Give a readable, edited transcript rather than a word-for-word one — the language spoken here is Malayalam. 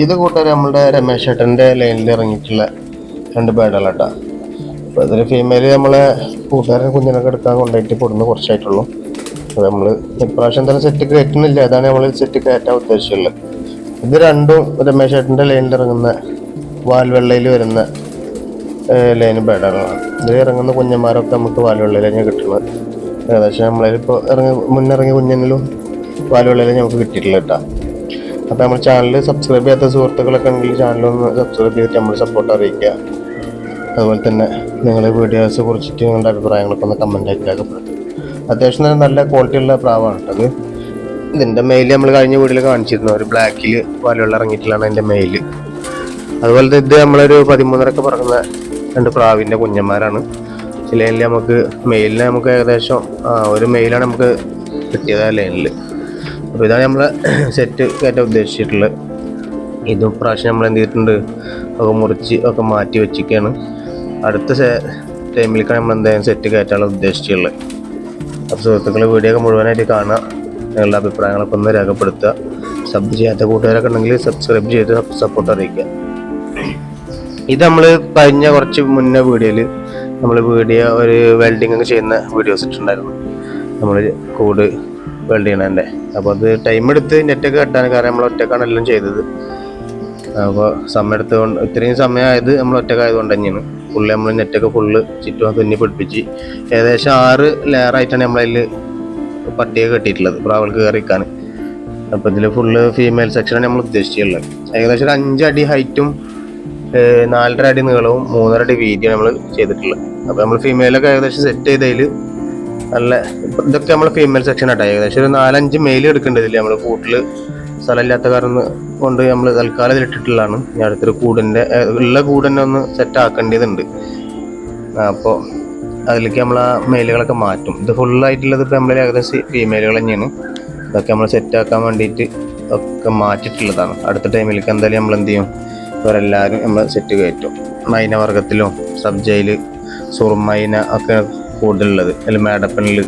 ഇത് കൂട്ടുകാർ നമ്മുടെ രമേശ് ചേട്ടൻ്റെ ലൈനിൽ ഇറങ്ങിയിട്ടുള്ള 2 ബേഡുകളാട്ടാ. അപ്പോൾ അതിൽ ഫീമെയിൽ നമ്മളെ കൂട്ടുകാരൻ കുഞ്ഞിനൊക്കെ എടുക്കാൻ കൊണ്ടുപോയിട്ട് കൊടുന്ന് കുറച്ചായിട്ടുള്ളൂ. അപ്പോൾ നമ്മൾ ഇപ്രാവശ്യം എന്തായാലും സെറ്റ് കയറ്റുന്നില്ല, അതാണ് നമ്മൾ സെറ്റ് കയറ്റാൻ ഉദ്ദേശിച്ചുള്ളത്. ഇത് രണ്ടും രമേശ് ചേട്ടൻ്റെ ലൈനിൽ ഇറങ്ങുന്ന വാൽവെള്ളയിൽ വരുന്ന ലൈൻ ബേഡുകളാണ്. ഇത് ഇറങ്ങുന്ന കുഞ്ഞന്മാരൊക്കെ നമുക്ക് വാൽവെള്ളയിൽ തന്നെ കിട്ടുന്നത്. ഏകദേശം നമ്മളിപ്പോൾ മുന്നിറങ്ങിയ കുഞ്ഞിനും വാൽവെള്ളയിൽ നമുക്ക് കിട്ടിയിട്ടില്ല കേട്ടോ. അപ്പോൾ നമ്മൾ ചാനൽ സബ്സ്ക്രൈബ് ചെയ്യാത്ത സുഹൃത്തുക്കളൊക്കെ ഉണ്ടെങ്കിൽ ചാനലൊന്ന് സബ്സ്ക്രൈബ് ചെയ്തിട്ട് നമ്മൾ സപ്പോർട്ട് അറിയിക്കുക. അതുപോലെ തന്നെ നിങ്ങൾ വീഡിയോസ് കുറിച്ചിട്ട് നിങ്ങളുടെ അഭിപ്രായങ്ങളൊക്കെ ഒന്ന് കമൻറ്റായിട്ട് രേഖപ്പെടുത്തും. അത്യാവശ്യം നല്ല ക്വാളിറ്റിയുള്ള പ്രാവാണ് കേട്ടത്. ഇതിൻ്റെ മെയിൽ നമ്മൾ കഴിഞ്ഞ വീഡിയോയിൽ കാണിച്ചിരുന്നു. ഒരു ബ്ലാക്കിൽ വാലുള്ള ഇറങ്ങിയിട്ടാണ് അതിൻ്റെ മെയിൽ. അതുപോലെ ഇത് നമ്മളൊരു 13.5 പറക്കുന്ന 2 പ്രാവിൻ്റെ കുഞ്ഞന്മാരാണ്. ലൈനിൽ നമുക്ക് മെയിലിന് നമുക്ക് ഏകദേശം ഒരു മെയിലാണ് നമുക്ക് കിട്ടിയത് ആ ലൈനിൽ. അപ്പോൾ ഇതാണ് നമ്മൾ സെറ്റ് കയറ്റാൻ ഉദ്ദേശിച്ചിട്ടുള്ളത്. ഇതും പ്രാവശ്യം നമ്മൾ എന്ത് ചെയ്തിട്ടുണ്ട്, ഒക്കെ മുറിച്ച് ഒക്കെ മാറ്റി വെച്ചിരിക്കുകയാണ്. അടുത്ത ടൈമിലേക്കാണ് നമ്മൾ എന്തായാലും സെറ്റ് കയറ്റാനുള്ള ഉദ്ദേശിച്ചുള്ളത്. അപ്പോൾ സുഹൃത്തുക്കൾ വീഡിയോ ഒക്കെ മുഴുവനായിട്ട് കാണുക, നിങ്ങളുടെ അഭിപ്രായങ്ങളൊക്കെ ഒന്ന് രേഖപ്പെടുത്തുക. സബ് ചെയ്യാത്ത കൂട്ടുകാരൊക്കെ ഉണ്ടെങ്കിൽ സബ്സ്ക്രൈബ് ചെയ്ത് സപ്പോർട്ട് അറിയിക്കുക. ഇത് നമ്മൾ കഴിഞ്ഞ കുറച്ച് മുന്നേ വീഡിയോയിൽ നമ്മൾ ഒരു വെൽഡിങ് ഒക്കെ ചെയ്യുന്ന വീഡിയോസ് ഇട്ടിട്ടുണ്ടായിരുന്നു. നമ്മൾ കൂട് വെൽഡ് ചെയ്യണതിൻ്റെ. അപ്പോൾ അത് ടൈം എടുത്ത് നെറ്റൊക്കെ കെട്ടാൻ, കാരണം നമ്മൾ ഒറ്റക്കാണ് എല്ലാം ചെയ്തത്. അപ്പോൾ സമയം എടുത്തുകൊണ്ട് ഇത്രയും സമയമായത് നമ്മൾ ഒറ്റക്കായതുകൊണ്ട് തന്നെയാണ്. ഫുള്ള് നമ്മൾ നെറ്റൊക്കെ ഫുള്ള് ചുറ്റും തുന്നി പിടിപ്പിച്ച് ഏകദേശം 6 ലെയറായിട്ടാണ് നമ്മളതിൽ പട്ടിയൊക്കെ കെട്ടിയിട്ടുള്ളത് പ്രാവുകൾക്ക് കയറിക്കാൻ. അപ്പോൾ ഇതിൽ ഫുള്ള് ഫീമെയിൽ സെക്ഷനാണ് നമ്മൾ ഉദ്ദേശിച്ചിട്ടുള്ളത്. ഏകദേശം ഒരു 5 അടി ഹൈറ്റും 4.5 അടി നീളവും 3.5 അടി വീതിയാണ് നമ്മൾ ചെയ്തിട്ടുള്ളത്. അപ്പോൾ നമ്മൾ ഫീമെയിലൊക്കെ ഏകദേശം സെറ്റ് ചെയ്തതിൽ നല്ല ഇതൊക്കെ നമ്മൾ ഫീമെയിൽ സെക്ഷൻ ആട്ടോ. ഏകദേശം ഒരു 4-5 മെയിൽ എടുക്കേണ്ടതില്ല. നമ്മൾ കൂട്ടിൽ സ്ഥലമില്ലാത്ത കാരണം കൊണ്ട് നമ്മൾ തൽക്കാലം ഇതിലിട്ടിട്ടുള്ളതാണ്. ഞാൻ അടുത്തൊരു കൂടിൻ്റെ ഉള്ള കൂട് തന്നെ ഒന്ന് സെറ്റ് ആക്കേണ്ടതുണ്ട്. അപ്പോൾ അതിലേക്ക് നമ്മൾ ആ മെയിലുകളൊക്കെ മാറ്റും. ഇത് ഫുള്ളായിട്ടുള്ളത് ഇപ്പോൾ നമ്മൾ ഏകദേശം ഫീമെയിലുകൾ തന്നെയാണ്. ഇതൊക്കെ നമ്മൾ സെറ്റ് ആക്കാൻ വേണ്ടിയിട്ട് ഒക്കെ മാറ്റിയിട്ടുള്ളതാണ്. അടുത്ത ടൈമിലേക്ക് എന്തായാലും നമ്മൾ എന്ത് ചെയ്യും, ഇവരെല്ലാവരും നമ്മൾ സെറ്റ് കയറ്റും. മൈന വർഗത്തിലും സബ്ജയിൽ സുറുമൈന ഒക്കെ കൂടുതലുള്ളത്, അതിൽ മേടപ്പനിൽ